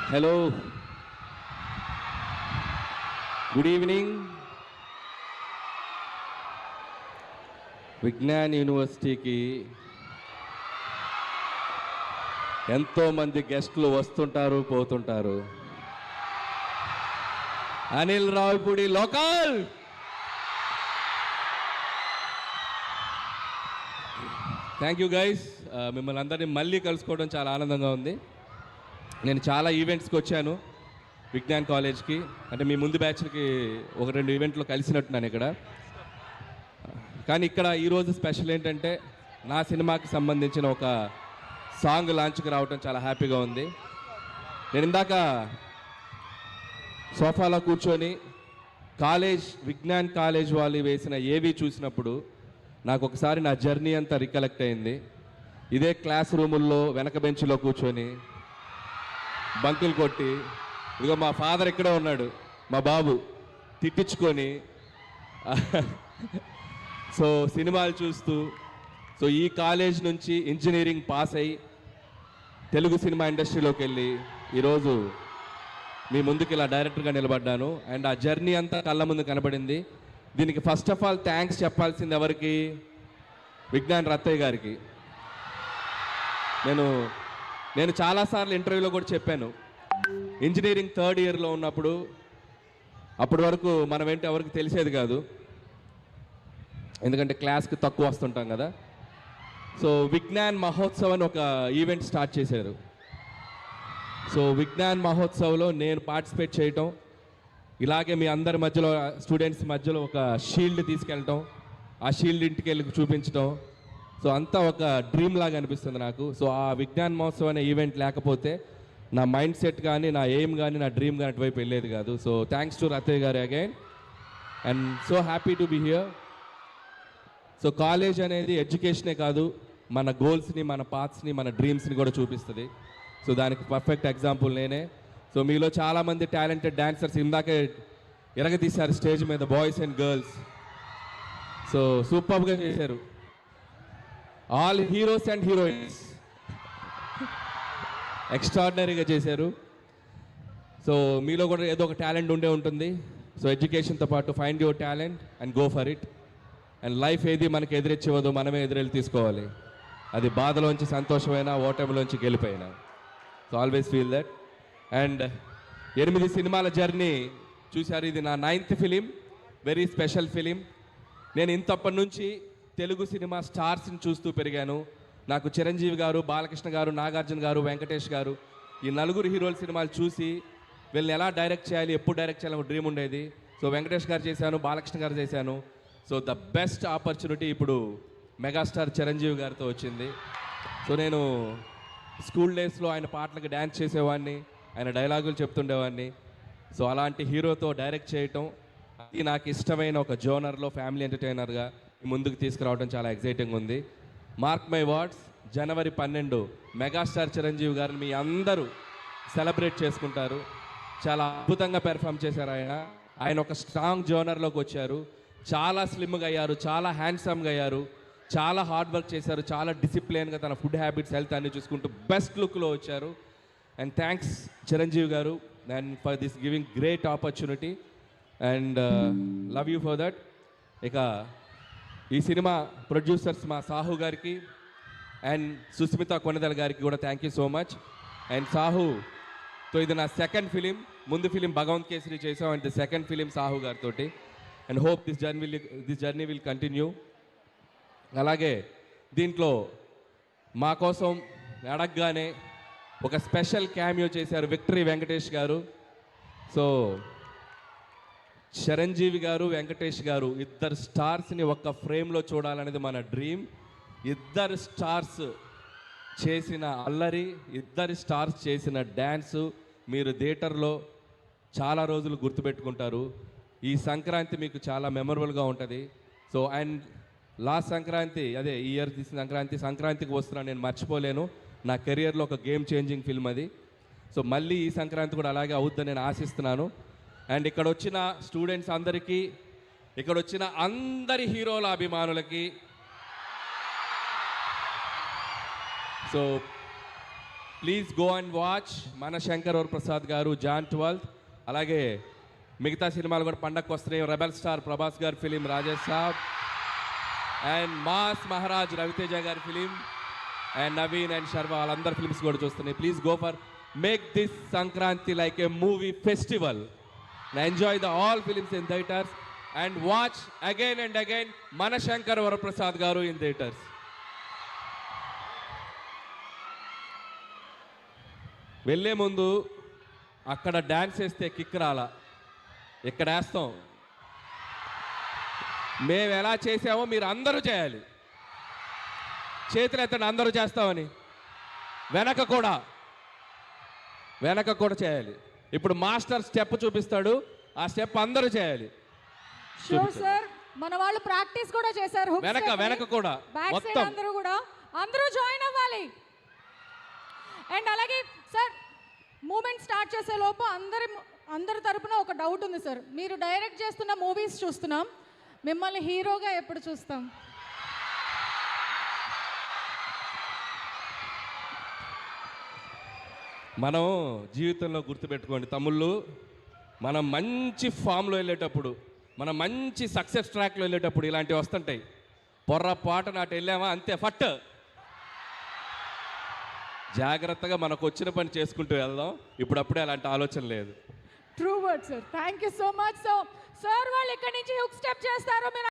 Hello, good evening. Vignan యూనివర్సిటీకి ఎంతోమంది గెస్టులు వస్తుంటారు, పోతుంటారు. Anil Ravipudi local. Thank you guys. మిమ్మల్ని అందరినీ మళ్ళీ కలుసుకోవడం చాలా ఆనందంగా ఉంది. నేను చాలా ఈవెంట్స్కి వచ్చాను విజ్ఞాన్ కాలేజ్కి. అంటే మీ ముందు బ్యాచ్కి ఒక 2 ఈవెంట్లో కలిసినట్టున్నాను ఇక్కడ. కానీ ఇక్కడ ఈరోజు స్పెషల్ ఏంటంటే నా సినిమాకి సంబంధించిన ఒక సాంగ్ లాంచ్కి రావడం చాలా హ్యాపీగా ఉంది. నేను ఇందాక సోఫాలో కూర్చొని విజ్ఞాన్ కాలేజ్ వాళ్ళు వేసిన ఏవి చూసినప్పుడు నాకు ఒకసారి నా జర్నీ అంతా రికలెక్ట్ అయింది. ఇదే క్లాస్ రూముల్లో వెనక బెంచ్లో కూర్చొని బంకులు కొట్టి, ఇదిగో మా ఫాదర్ ఇక్కడే ఉన్నాడు, మా బాబు తిట్టించుకొని సో సినిమాలు చూస్తూ, సో ఈ కాలేజ్ నుంచి ఇంజనీరింగ్ పాస్ అయ్యి తెలుగు సినిమా ఇండస్ట్రీలోకి వెళ్ళి ఈరోజు మీ ముందుకు ఇలా డైరెక్టర్గా నిలబడ్డాను. అండ్ ఆ జర్నీ అంతా కళ్ళ ముందు కనబడింది. దీనికి ఫస్ట్ ఆఫ్ ఆల్ థ్యాంక్స్ చెప్పాల్సింది ఎవరికి? విజ్ఞాన్ రత్తయ్య గారికి. నేను చాలాసార్లు ఇంటర్వ్యూలో కూడా చెప్పాను, ఇంజనీరింగ్ 3rd ఇయర్లో ఉన్నప్పుడు అప్పటి వరకు మనం ఏంటి ఎవరికి తెలిసేది కాదు, ఎందుకంటే క్లాస్కి తక్కువ వస్తుంటాం కదా. సో విజ్ఞాన్ మహోత్సవ్ అని ఒక ఈవెంట్ స్టార్ట్ చేశారు. సో విజ్ఞాన్ మహోత్సవ్లో నేను పార్టిసిపేట్ చేయటం, ఇలాగే మీ అందరి మధ్యలో స్టూడెంట్స్ మధ్యలో ఒక షీల్డ్ తీసుకెళ్ళటం, ఆ షీల్డ్ ఇంటికి వెళ్ళి చూపించడం, సో అంతా ఒక డ్రీమ్ లాగా అనిపిస్తుంది నాకు. సో ఆ విజ్ఞాన్ మహోత్సవ్ అనే ఈవెంట్ లేకపోతే నా మైండ్ సెట్ కానీ, నా ఎయిమ్ కానీ, నా డ్రీమ్ కానీ అటువైపు వెళ్ళేది కాదు. సో థ్యాంక్స్ టు రత్తయ్య గారు again, and so happy to be here. So college అనేది ఎడ్యుకేషనే కాదు, మన గోల్స్ని, మన పాత్స్ని, మన డ్రీమ్స్ని కూడా చూపిస్తుంది. సో దానికి పర్ఫెక్ట్ ఎగ్జాంపుల్ నేనే. సో మీలో చాలామంది టాలెంటెడ్ డాన్సర్స్ ఇందాకే ఎరగతీశారు స్టేజ్ మీద, బాయ్స్ అండ్ గర్ల్స్. సో సూపర్గా చేశారు, ఆల్ హీరోస్ అండ్ హీరోయిన్స్ ఎక్స్ట్రాడినరీగా చేశారు. సో మీలో కూడా ఏదో ఒక టాలెంట్ ఉండే ఉంటుంది. సో ఎడ్యుకేషన్తో పాటు find your talent and go for it. And life ఏది మనకి ఎదురిచ్చివ్వదు, మనమే ఎదురెళ్ళి తీసుకోవాలి. అది బాధలోంచి సంతోషమైనా, ఓటమిలోంచి గెలిపోయినా. So always feel that. And 8 సినిమాల జర్నీ చూశారు. ఇది నా 9th film, very special film. నేను ఇంతప్పటి నుంచి తెలుగు సినిమా స్టార్స్ని చూస్తూ పెరిగాను. నాకు చిరంజీవి గారు, బాలకృష్ణ గారు, నాగార్జున గారు, వెంకటేష్ గారు, ఈ 4 హీరోల సినిమాలు చూసి వీళ్ళని ఎలా డైరెక్ట్ చేయాలి, ఎప్పుడు డైరెక్ట్ చేయాలని ఒక డ్రీమ్ ఉండేది. సో వెంకటేష్ గారు చేశాను, బాలకృష్ణ గారు చేశాను. సో ద బెస్ట్ ఆపర్చునిటీ ఇప్పుడు మెగాస్టార్ చిరంజీవి గారితో వచ్చింది. సో నేను స్కూల్ డేస్లో ఆయన పాటలకు డ్యాన్స్ చేసేవాడిని, ఆయన డైలాగులు చెప్తుండేవాడిని. సో అలాంటి హీరోతో డైరెక్ట్ చేయటం, అది నాకు ఇష్టమైన ఒక జోనర్లో ఫ్యామిలీ ఎంటర్టైనర్గా ముందుకు తీసుకురావడం చాలా ఎక్సైటింగ్ ఉంది. Mark my words, January 12 megastar Chiranjeevi గారిని మీ అందరూ సెలబ్రేట్ చేసుకుంటారు. చాలా అద్భుతంగా పెర్ఫామ్ చేశారు ఆయన ఒక స్ట్రాంగ్ జోనర్లోకి వచ్చారు. చాలా స్లిమ్గా అయ్యారు, చాలా హ్యాండ్సమ్గా అయ్యారు, చాలా హార్డ్ వర్క్ చేశారు, చాలా డిసిప్లిన్గా తన ఫుడ్ హ్యాబిట్స్, హెల్త్ అన్ని చూసుకుంటూ బెస్ట్ లుక్లో వచ్చారు. అండ్ థ్యాంక్స్ చిరంజీవి గారు and for this giving great opportunity and love you for that. ఇక ఈ సినిమా ప్రొడ్యూసర్స్ మా సాహు గారికి అండ్ సుస్మిత కొనెదల గారికి కూడా thank you so much. And సాహుతో ఇది నా 2nd ఫిలిం. ముందు ఫిలిం భగవంత్ కేసరి చేసాం, and the 2nd film Sahu గారితో. And hope this journey will continue. అలాగే దీంట్లో మా కోసం అడగగానే ఒక స్పెషల్ క్యామియో చేశారు విక్టరీ వెంకటేష్ గారు. సో చిరంజీవి గారు, వెంకటేష్ గారు, ఇద్దరు స్టార్స్ని ఒక్క ఫ్రేమ్లో చూడాలనేది మన డ్రీమ్. ఇద్దరు స్టార్స్ చేసిన అల్లరి, ఇద్దరు స్టార్స్ చేసిన డ్యాన్సు మీరు థియేటర్లో చాలా రోజులు గుర్తుపెట్టుకుంటారు. ఈ సంక్రాంతి మీకు చాలా మెమరబుల్గా ఉంటుంది. సో అండ్ లాస్ట్ సంక్రాంతి, అదే ఈ ఇయర్ తీసిన సంక్రాంతికి వస్తున్నాను, నేను మర్చిపోలేను. నా కెరియర్లో ఒక గేమ్ చేంజింగ్ ఫిల్మ్ అది. సో మళ్ళీ ఈ సంక్రాంతి కూడా అలాగే అవుద్దని నేను ఆశిస్తున్నాను. అండ్ ఇక్కడ వచ్చిన స్టూడెంట్స్ అందరికీ, ఇక్కడ వచ్చిన అందరి హీరోల అభిమానులకి, so please go and watch మన శంకర్ ప్రసాద్ గారు జాన్ 12. అలాగే మిగతా సినిమాలు కూడా పండగకు వస్తున్నాయి. రెబల్ స్టార్ ప్రభాస్ గారి film Rajesh Saab, and mass Maharaj Ravi Teja గారి film, and Naveen and Sharwa వాళ్ళందరి ఫిలిమ్స్ కూడా చూస్తున్నాయి. Please go for make this Sankranti like a movie festival. Enjoy the all films in theatres and watch again and again మన శంకర్ వరప్రసాద్ గారు ఇన్ థియేటర్స్. వెళ్ళే ముందు అక్కడ డ్యాన్స్ వేస్తే కిక్ రాలా, ఇక్కడ వేస్తాం. మేము ఎలా చేసామో మీరు అందరూ చేయాలి. చేతులు ఎత్తండి అందరూ చేస్తామని. వెనక కూడా చేయాలి. ఇప్పుడు మాస్టర్ స్టెప్ చూపిస్తాడు, ఆ స్టెప్ అందరూ చేయాలి. షూర్ సార్, మన వాళ్ళు ప్రాక్టీస్ కూడా చేశారు. వెనక కూడా మొత్తం అందరూ జాయిన్ అవ్వాలి. అండ్ అలాగే సార్, మూమెంట్ స్టార్ట్ చేసే లోపు అందరి తరపున ఒక డౌట్ ఉంది సార్. మీరు డైరెక్ట్ చేస్తున్న మూవీస్ చూస్తున్నాం, మిమ్మల్ని హీరోగా ఎప్పుడు చూస్తాం? మనం జీవితంలో గుర్తుపెట్టుకోండి తమ్ముళ్ళు, మనం మంచి ఫామ్లో వెళ్ళేటప్పుడు, మనం మంచి సక్సెస్ ట్రాక్లో వెళ్ళేటప్పుడు ఇలాంటివి వస్తుంటాయి. పొర్రపాటు నాటి వెళ్ళామా అంతే ఫట్. జాగ్రత్తగా మనకు వచ్చిన పని చేసుకుంటూ వెళ్దాం. ఇప్పుడప్పుడే అలాంటి ఆలోచన లేదు. True word sir. Thank you so much. So sir వాళ్ళు ఇక్కడి నుంచి హుక్ స్టెప్ చేస్తారు.